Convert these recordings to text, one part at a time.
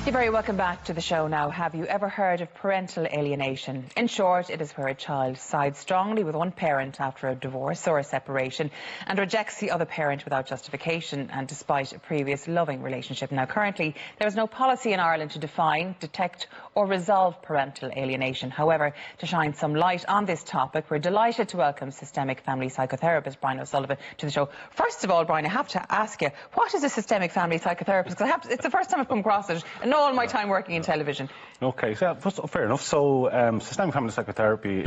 You're very welcome back to the show now. Have you ever heard of parental alienation? In short, it is where a child sides strongly with one parent after a divorce or a separation and rejects the other parent without justification and despite a previous loving relationship. Now, currently, there is no policy in Ireland to define, detect or resolve parental alienation. However, to shine some light on this topic, we're delighted to welcome systemic family psychotherapist Brian O'Sullivan to the show. First of all, Brian, I have to ask you, what is a systemic family psychotherapist? Because it's the first time I've come across it in all my time working in television. Okay, so fair enough. So systemic family psychotherapy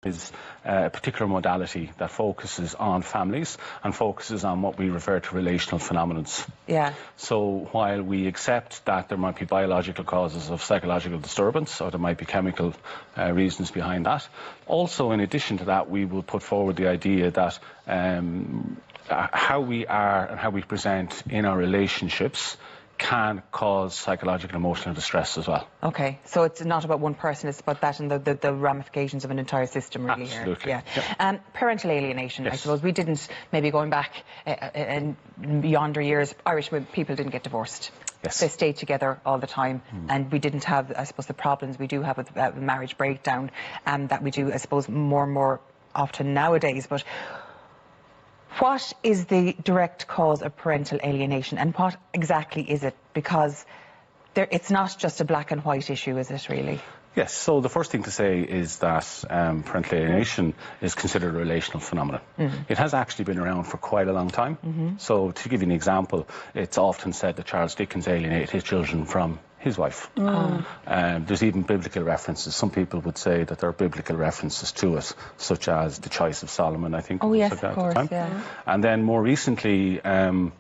is a particular modality that focuses on families and focuses on what we refer to relational phenomena. Yeah. So while we accept that there might be biological causes of psychological disturbance or there might be chemical reasons behind that, also in addition to that we will put forward the idea that how we are and how we present in our relationships can cause psychological and emotional distress as well. Okay, so it's not about one person, it's about that and the ramifications of an entire system really. Absolutely. Here. Yeah. Parental alienation, yes. I suppose we didn't, maybe going back and beyond our years, Irish people didn't get divorced. Yes. They stayed together all the time and we didn't have, I suppose, the problems we do have with marriage breakdown that we do, I suppose, more and more often nowadays. But what is the direct cause of parental alienation and what exactly is it? Because it's not just a black and white issue, is it really? Yes, so the first thing to say is that parental alienation is considered a relational phenomenon. It has actually been around for quite a long time. So to give you an example, it's often said that Charles Dickens alienated his children from his wife. There's even biblical references. Some people would say that there are biblical references to it, such as the choice of Solomon, I think. Oh yes, of course, yeah. And then more recently, back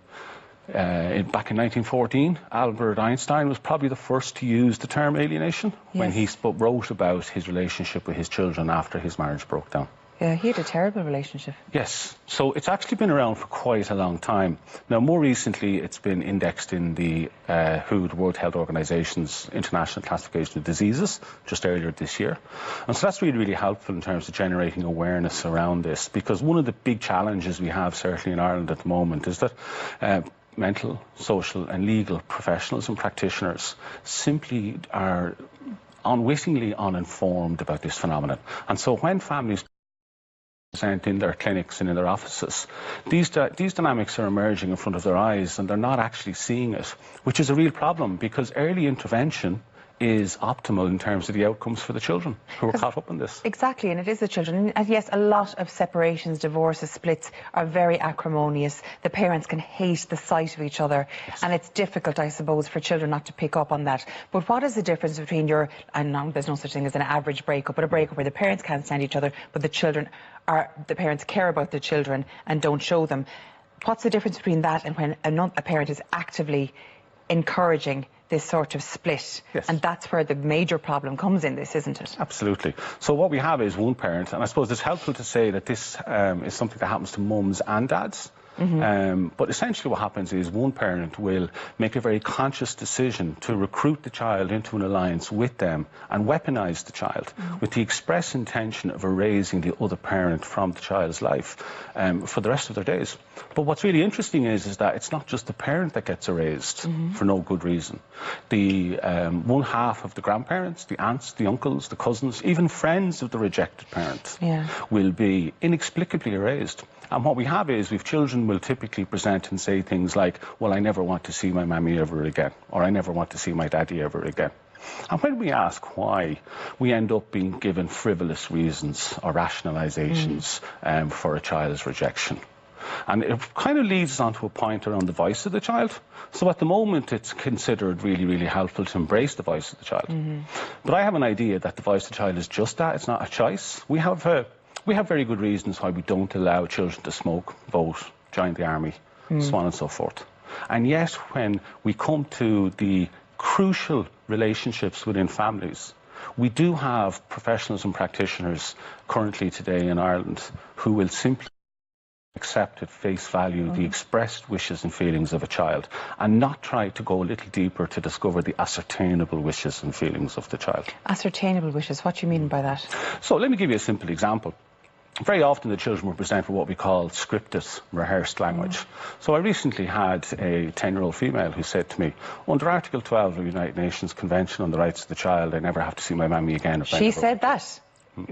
in 1914, Albert Einstein was probably the first to use the term alienation when he wrote about his relationship with his children after his marriage broke down. Yeah, he had a terrible relationship. Yes, so it's actually been around for quite a long time. Now, more recently, it's been indexed in the WHO, the World Health Organization's International Classification of Diseases, just earlier this year. And so that's really, really helpful in terms of generating awareness around this, because one of the big challenges we have, certainly in Ireland at the moment, is that mental, social and legal professionals and practitioners simply are unwittingly uninformed about this phenomenon. And so when families present in their clinics and in their offices, these dynamics are emerging in front of their eyes and they're not actually seeing it, which is a real problem because early intervention is optimal in terms of the outcomes for the children who are caught up in this. Exactly, and it is the children. And yes, a lot of separations, divorces, splits are very acrimonious. The parents can hate the sight of each other, and it's difficult, I suppose, for children not to pick up on that. But what is the difference between there's no such thing as an average breakup, but a breakup where the parents can't stand each other, but the parents care about the children and don't show them. What's the difference between that and when a parent is actively encouraging this sort of split? Yes. And that's where the major problem comes in this, isn't it? Absolutely. So what we have is one parent, and I suppose it's helpful to say that this is something that happens to mums and dads. But essentially what happens is one parent will make a very conscious decision to recruit the child into an alliance with them and weaponize the child with the express intention of erasing the other parent from the child's life for the rest of their days. But what's really interesting is that it's not just the parent that gets erased for no good reason. The one half of the grandparents, the aunts, the uncles, the cousins, even friends of the rejected parent will be inexplicably erased. And what we have is children will typically present and say things like, well, I never want to see my mammy ever again, or I never want to see my daddy ever again. And when we ask why, we end up being given frivolous reasons or rationalizations for a child's rejection. And it kind of leads us on to a point around the voice of the child. So at the moment, it's considered really, really helpful to embrace the voice of the child. But I have an idea that the voice of the child is just that. It's not a choice. We have very good reasons why we don't allow children to smoke, vote, join the army, so on and so forth. And yet, when we come to the crucial relationships within families, we do have professionals and practitioners currently today in Ireland who will simply accept at face value the expressed wishes and feelings of a child and not try to go a little deeper to discover the ascertainable wishes and feelings of the child. Ascertainable wishes, what do you mean by that? So let me give you a simple example. very often the children were presented with what we call scripted, rehearsed language. So I recently had a 10-year-old female who said to me, under Article 12 of the United Nations Convention on the Rights of the Child, I never have to see my mammy again. She said that?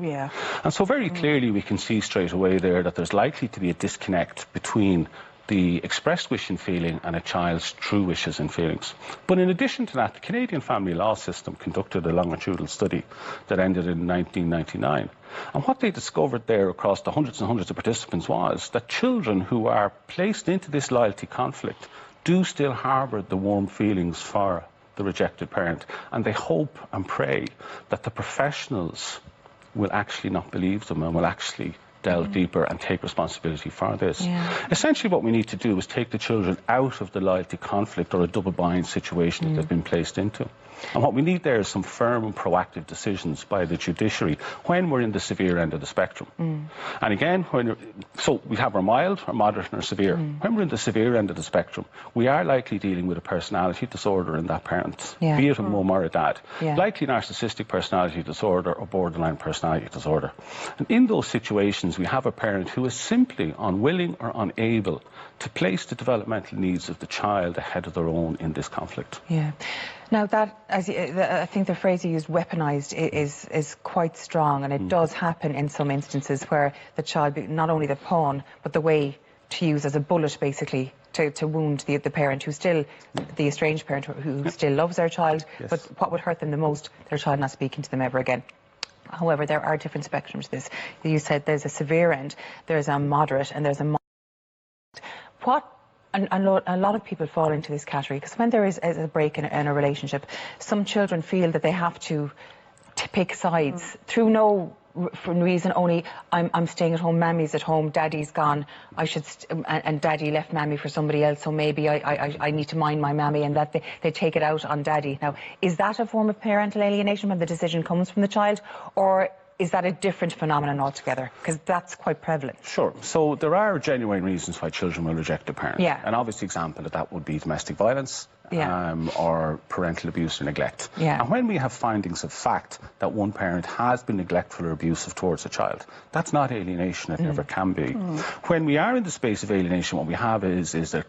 Yeah. And so very clearly we can see straight away there that there's likely to be a disconnect between the expressed wish and feeling and a child's true wishes and feelings. But in addition to that, the Canadian family law system conducted a longitudinal study that ended in 1999. And what they discovered there across the hundreds and hundreds of participants was that children who are placed into this loyalty conflict do still harbour the warm feelings for the rejected parent. And they hope and pray that the professionals will actually not believe them and will actually delve deeper and take responsibility for this. Essentially what we need to do is take the children out of the loyalty conflict or a double bind situation that they've been placed into. And what we need there is some firm and proactive decisions by the judiciary when we're in the severe end of the spectrum. And again, so we have our mild, our moderate and our severe. When we're in the severe end of the spectrum, we are likely dealing with a personality disorder in that parent, be it a mum or a dad. Likely narcissistic personality disorder or borderline personality disorder. And in those situations, we have a parent who is simply unwilling or unable to place the developmental needs of the child ahead of their own in this conflict. Now that, I think the phrase you used, weaponised, is quite strong, and it does happen in some instances where the child, not only the pawn, but the way to use as a bullet basically to wound the parent who's still, the estranged parent who still loves their child, but what would hurt them the most, their child not speaking to them ever again. However, there are different spectrums to this. You said there's a severe end, there's a moderate, and there's a mild. And a lot of people fall into this category because when there is a break in a relationship, some children feel that they have to pick sides through no reason, only I'm staying at home, mammy's at home, daddy's gone, and daddy left mammy for somebody else, so maybe I need to mind my mammy, and that they take it out on daddy. Now, is that a form of parental alienation when the decision comes from the child, or is that a different phenomenon altogether? Because that's quite prevalent. Sure. So there are genuine reasons why children will reject a parent. An obvious example of that would be domestic violence or parental abuse or neglect. And when we have findings of fact that one parent has been neglectful or abusive towards a child, that's not alienation. It never can be. When we are in the space of alienation, what we have is that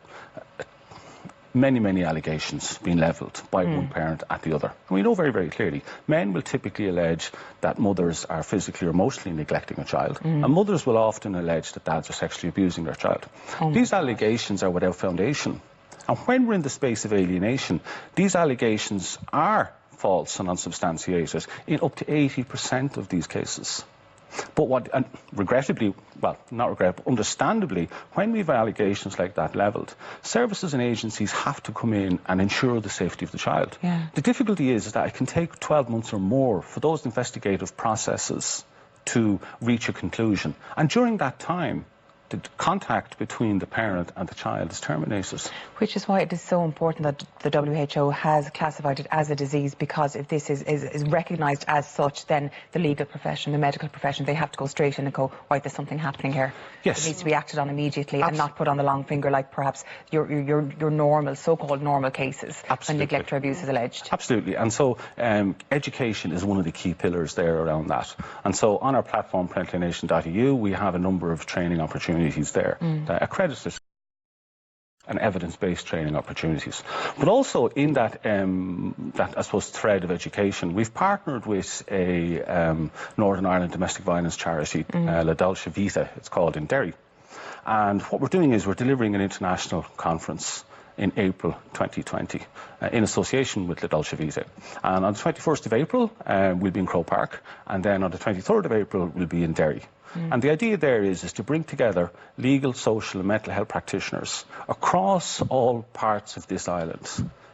many allegations being levelled by one parent at the other. And we know very, very clearly, men will typically allege that mothers are physically or emotionally neglecting a child, and mothers will often allege that dads are sexually abusing their child. These allegations are without foundation. And when we're in the space of alienation, these allegations are false and unsubstantiated in up to 80% of these cases. But regrettably, well, not regrettably, understandably, when we have allegations like that levelled, services and agencies have to come in and ensure the safety of the child. The difficulty is that it can take 12 months or more for those investigative processes to reach a conclusion. And during that time, the contact between the parent and the child is terminated. Which is why it is so important that the WHO has classified it as a disease, because if this is recognised as such, then the legal profession, the medical profession, they have to go straight in and go, right, there's something happening here. It needs to be acted on immediately and not put on the long finger like perhaps your normal, so-called normal cases when neglect or abuse is alleged. Absolutely. And so education is one of the key pillars there around that. And so on our platform, ParentalAlienation.eu, we have a number of training opportunities there, accredited and evidence-based training opportunities. But also in that, I suppose, thread of education, we've partnered with a Northern Ireland domestic violence charity, La Dolce Vita, it's called, in Derry. And what we're doing is we're delivering an international conference in April 2020 in association with La Dolce Vita. And on the 21st of April, we'll be in Croke Park, and then on the 23rd of April, we'll be in Derry. And the idea there is to bring together legal, social and mental health practitioners across all parts of this island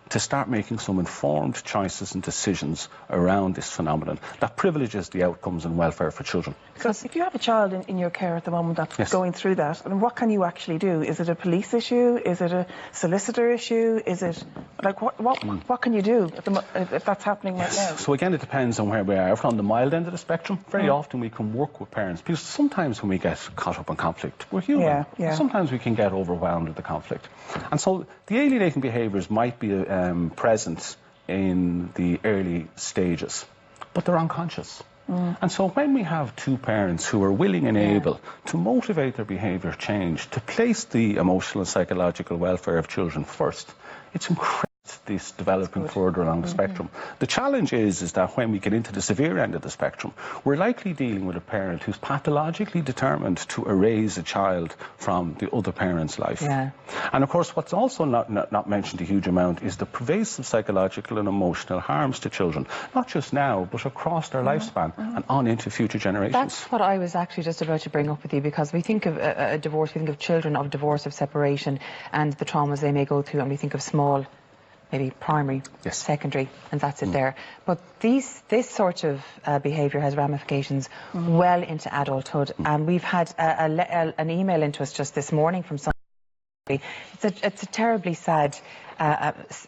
to start making some informed choices and decisions around this phenomenon that privileges the outcomes and welfare for children. Because if you have a child in your care at the moment that's going through that, and what can you actually do? Is it a police issue? Is it a solicitor issue? Is it, like, what can you do if that's happening right now? So again, it depends on where we are. If we're on the mild end of the spectrum, very often we can work with parents, because sometimes when we get caught up in conflict, we're human. Sometimes we can get overwhelmed with the conflict. And so the alienating behaviours might be present in the early stages, but they're unconscious. And so when we have two parents who are willing and able to motivate their behaviour change, to place the emotional and psychological welfare of children first, it's incredible. This developing further along the spectrum. The challenge is that when we get into the severe end of the spectrum, we're likely dealing with a parent who's pathologically determined to erase a child from the other parent's life. And of course, what's also not mentioned a huge amount is the pervasive psychological and emotional harms to children, not just now, but across their lifespan and on into future generations. That's what I was actually just about to bring up with you, because we think of a divorce, we think of children of divorce, of separation, and the traumas they may go through, and we think of small, maybe primary, secondary, and that's it there. But this sort of behaviour has ramifications well into adulthood. And we've had an email into us just this morning from somebody. It's a terribly sad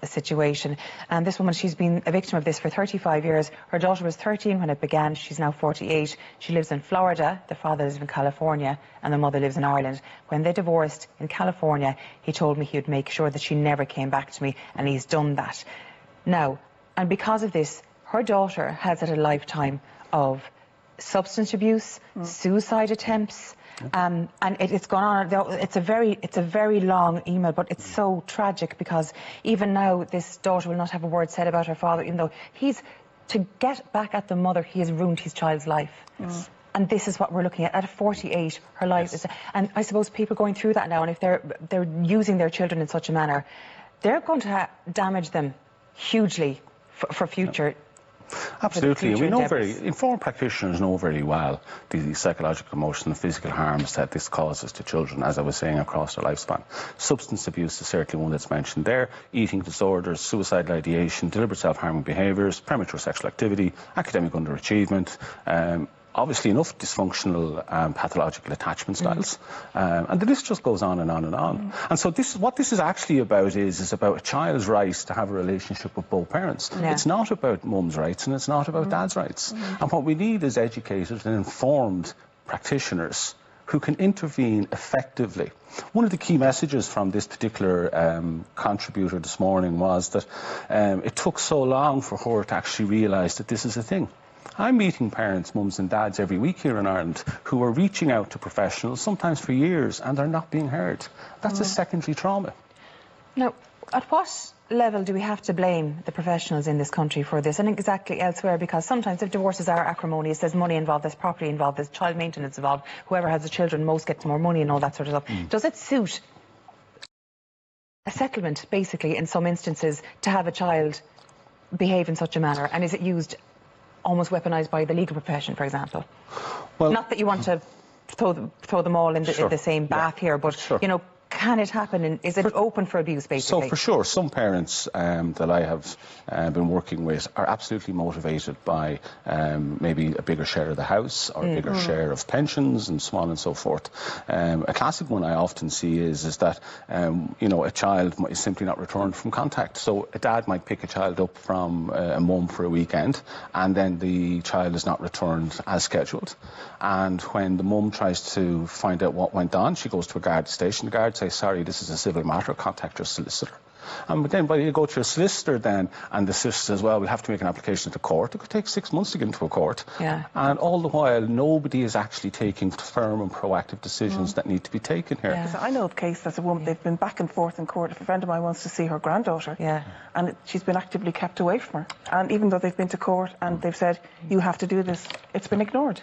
situation. And this woman, she's been a victim of this for 35 years. Her daughter was 13 when it began. She's now 48. She lives in Florida. The father lives in California, and the mother lives in Ireland. When they divorced in California, he told me he would make sure that she never came back to me, and he's done that. Now, and because of this, her daughter has had a lifetime of substance abuse, suicide attempts, and it's gone on. It's a very long email, but it's so tragic, because even now this daughter will not have a word said about her father, even though to get back at the mother, he has ruined his child's life. And this is what we're looking at. At 48, her life is... And I suppose people going through that now, and if they're using their children in such a manner, they're going to damage them hugely for future... Absolutely. We know informed practitioners know very well the psychological, emotional and physical harms that this causes to children, as I was saying, across their lifespan. Substance abuse is certainly one that's mentioned there. Eating disorders, suicidal ideation, deliberate self-harming behaviours, premature sexual activity, academic underachievement, obviously enough dysfunctional pathological attachment styles, and the list just goes on and on and on. And so what this is actually about is about a child's right to have a relationship with both parents. It's not about mum's rights, and it's not about dad's rights. And what we need is educated and informed practitioners who can intervene effectively. One of the key messages from this particular contributor this morning was that it took so long for her to actually realise that this is a thing. I'm meeting parents, mums and dads every week here in Ireland who are reaching out to professionals, sometimes for years, and they're not being heard. That's a secondary trauma. Now, at what level do we have to blame the professionals in this country for this, and exactly elsewhere? Because sometimes if divorces are acrimonious, there's money involved, there's property involved, there's child maintenance involved, whoever has the children most gets more money and all that sort of stuff. Does it suit a settlement, basically, in some instances, to have a child behave in such a manner, and is it used almost weaponised by the legal profession, for example? Well, not that you want to throw them all in the same bath here, but you know, can it happen, and is it open for abuse, basically? So for sure, some parents that I have been working with are absolutely motivated by maybe a bigger share of the house, or a bigger share of pensions, and so on and so forth. A classic one I often see is that you know, a child is simply not returned from contact. So a dad might pick a child up from a mum for a weekend, and then the child is not returned as scheduled. And when the mum tries to find out what went on, she goes to a guard station. The guard says, sorry, this is a civil matter, contact your solicitor. But then when you go to a solicitor then, and the solicitor says, well, we'll have to make an application to court. It could take 6 months to get into a court. And all the while, nobody is actually taking firm and proactive decisions that need to be taken here. Because I know of a case that's a woman, they've been back and forth in court. If a friend of mine wants to see her granddaughter, and she's been actively kept away from her. And even though they've been to court and they've said, you have to do this, it's been ignored.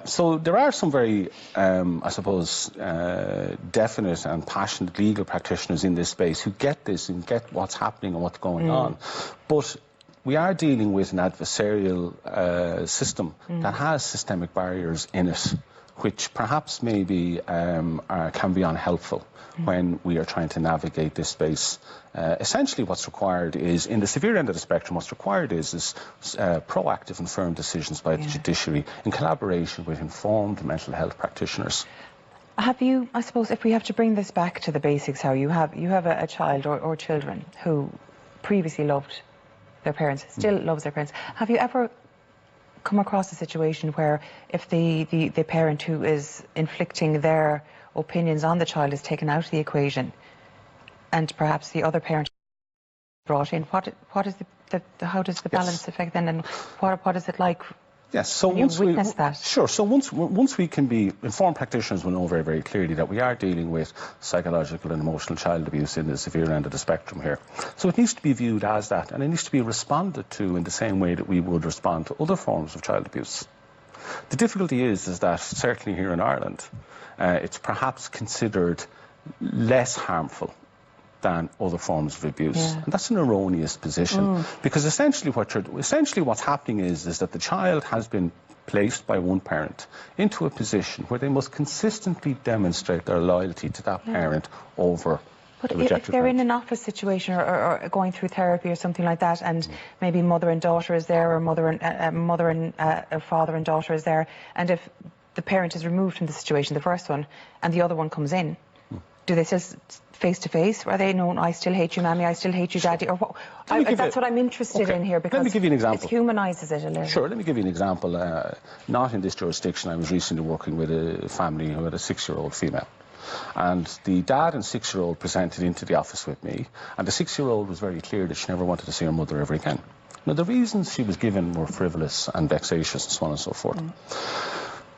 So there are some very, I suppose, definite and passionate legal practitioners in this space who get this and get what's happening and what's going on. But we are dealing with an adversarial system that has systemic barriers in it, which perhaps maybe can be unhelpful when we are trying to navigate this space. Essentially what's required is, in the severe end of the spectrum, what's required is proactive and firm decisions by the judiciary in collaboration with informed mental health practitioners. Have you, I suppose, if we have to bring this back to the basics, how you have a child or children who previously loved their parents, still loves their parents. Have you ever come across a situation where if the parent who is inflicting their opinions on the child is taken out of the equation, and perhaps the other parent brought in, what is how does the balance affect then, and what is it like Yes, so once we witness that. Sure. So once we can be informed practitioners will know very, very clearly that we are dealing with psychological and emotional child abuse in the severe end of the spectrum here. So it needs to be viewed as that, and it needs to be responded to in the same way that we would respond to other forms of child abuse. The difficulty is that certainly here in Ireland, it's perhaps considered less harmful than other forms of abuse. Yeah. And that's an erroneous position, because essentially what's happening is that the child has been placed by one parent into a position where they must consistently demonstrate their loyalty to that parent over But the rejected if they're parent. in an office situation or going through therapy or something like that, and maybe mother and daughter is there, or father and daughter is there, and if the parent is removed from the situation, the first one, and the other one comes in, do they still face to face? Are they known, I still hate you, Mammy, I still hate you, Daddy? Or what? That's what I'm interested in here, because let me give you an example. It humanises it a little. Sure, let me give you an example. Not in this jurisdiction. I was recently working with a family who had a 6-year-old female. And the dad and 6-year-old presented into the office with me, and the 6-year-old was very clear that she never wanted to see her mother ever again. Now, the reasons she was given were frivolous and vexatious and so on and so forth.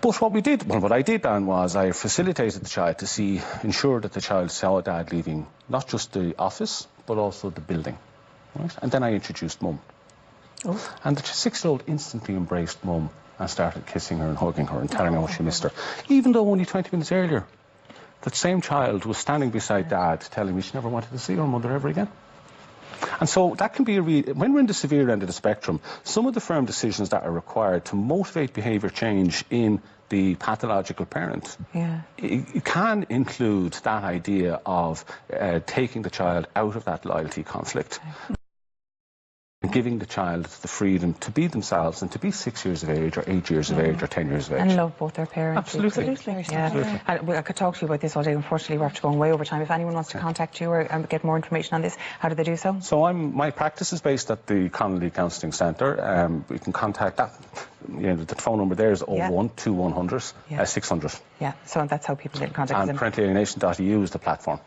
But what I did then was I facilitated the child to ensure that the child saw Dad leaving not just the office, but also the building. Right? And then I introduced Mum. And the 6-year-old instantly embraced Mum and started kissing her and hugging her and telling her how she missed her. Even though only 20 minutes earlier, that same child was standing beside Dad telling me she never wanted to see her mother ever again. And so that can be when we're in the severe end of the spectrum, some of the firm decisions that are required to motivate behaviour change in the pathological parent, it can include that idea of taking the child out of that loyalty conflict. And giving the child the freedom to be themselves and to be 6 years of age or 8 years of age or 10 years of age. And love both their parents. Absolutely. Yeah. I could talk to you about this all day. Unfortunately, we're actually going way over time. If anyone wants to contact you or get more information on this, how do they do so? So my practice is based at the Connolly Counselling Centre. You can contact that. The phone number there is 012100 600. Yeah, so that's how people get in contact with them. And parentalalienation.eu is the platform.